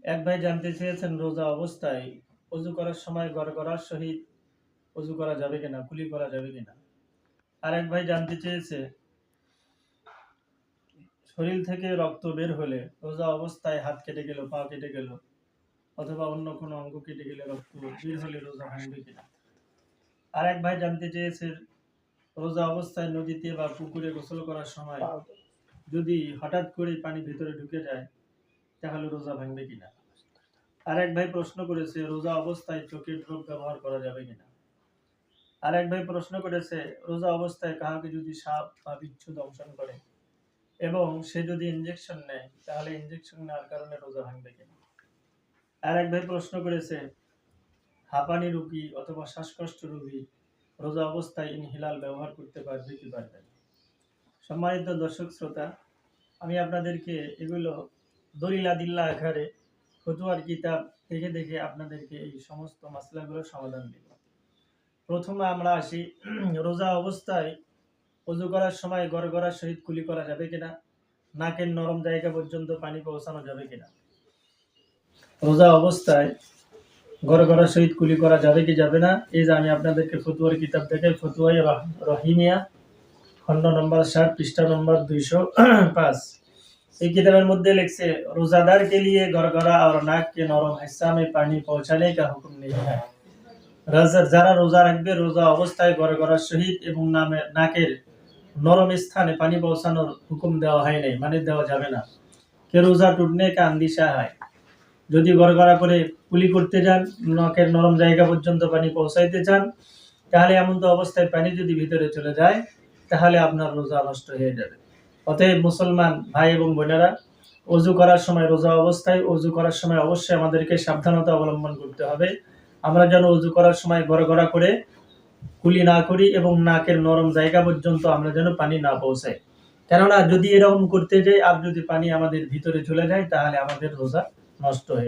এক ভাই জানতে চেয়েছেন রোজা অবস্থায় অজু করার সময় গড়গড়ার সহিত অজু করা যাবে কিনা, কুলি করা যাবে কিনা। আর এক ভাই জানতে চেয়েছে শরীর থেকে রক্ত বের হলে রোজা অবস্থায় হাত কেটে গেল, পা কেটে গেল অথবা অন্য কোনো অঙ্গ কেটে গেলে রক্ত বের হলে রোজা ভাঙবে কিনা। আর এক ভাই জানতে চেয়েছে রোজা অবস্থায় নদীতে বা পুকুরে গোসল করার সময় যদি হঠাৎ করে পানি ভিতরে ঢুকে যায় তাহলে রোজা ভাঙবে কিনা। আর এক ভাই প্রশ্ন করেছে রোজা অবস্থায় চোখের ড্রপ ব্যবহার করা যাবে কিনা। আর এক ভাই প্রশ্ন করেছে রোজা অবস্থায় কাউকে যদি সাপ বা বিচ্ছু দংশন করে এবং সে যদি ইনজেকশন নেয় তাহলে ইনজেকশন নেওয়ার কারণে রোজা ভাঙবে কিনা। আর এক ভাই প্রশ্ন করেছে হাঁপানি রোগী অথবা শ্বাসকষ্ট রোগী রোজা অবস্থায় ইনহেলার ব্যবহার করতে পারবে কি পারবে না। সম্মানিত দর্শক শ্রোতা, আমি আপনাদেরকে এগুলো দলিল আদিল্লাহ আকারে ফতোয়ার কিতাব দেখে দেখে আপনাদেরকে এই সমস্ত মাসলাগুলোর সমাধান দিব। প্রথমে আমরা আসি রোজা অবস্থায় অজু করার সময় গড়গড়ার সহিত কুলি করা যাবে কিনা, নাকের নরম জায়গা পর্যন্ত পানি পৌঁছানো যাবে কিনা। রোজা অবস্থায় গড়গড়ার সহিত কুলি করা যাবে কি যাবে না, এই যে আমি আপনাদেরকে ফতোয়ার কিতাব থেকে ফতোয়ায়ে রহিমিয়া খণ্ড নম্বর 7 পৃষ্ঠা নম্বর 205 এই किताबेर मध्य लिखছে रोजादार के लिए गड़गड़ा और नाक के नरम हिस्सा में पानी पहुंचाने का हुक्म नहीं है। যারা রোজা রাখবে রোজা অবস্থায় গড়গড়ার সহিত এবং নাকের নরম স্থানে পানি পৌঁছানোর হুকুম দেওয়া হয় নাই, মানে দেওয়া যাবে না। কে রোজা টুটনে কা আন্দিশা হয়, যদি গড়গড়া করে কুলি করতে যান, নাকের নরম জায়গা পর্যন্ত পানি পৌঁছাইতে চান, তাহলে এমন তো অবস্থায় পানি যদি ভিতরে চলে যায় তাহলে আপনার রোজা নষ্ট হয়ে যাবে। অতএব মুসলমান ভাই এবং বোনেরা, অজু করার সময় রোজা অবস্থায় অজু করার সময় অবশ্যই আমাদেরকে সাবধানতা অবলম্বন করতে হবে। আমরা যেন অজু করার সময় গড়গড়া করে কুলি না করি এবং নাকের নরম জায়গা পর্যন্ত আমরা যেন পানি না পৌঁছাই। কেননা যদি এরকম করতে যাই আর যদি পানি আমাদের ভিতরে চলে যায় তাহলে আমাদের রোজা নষ্ট হয়ে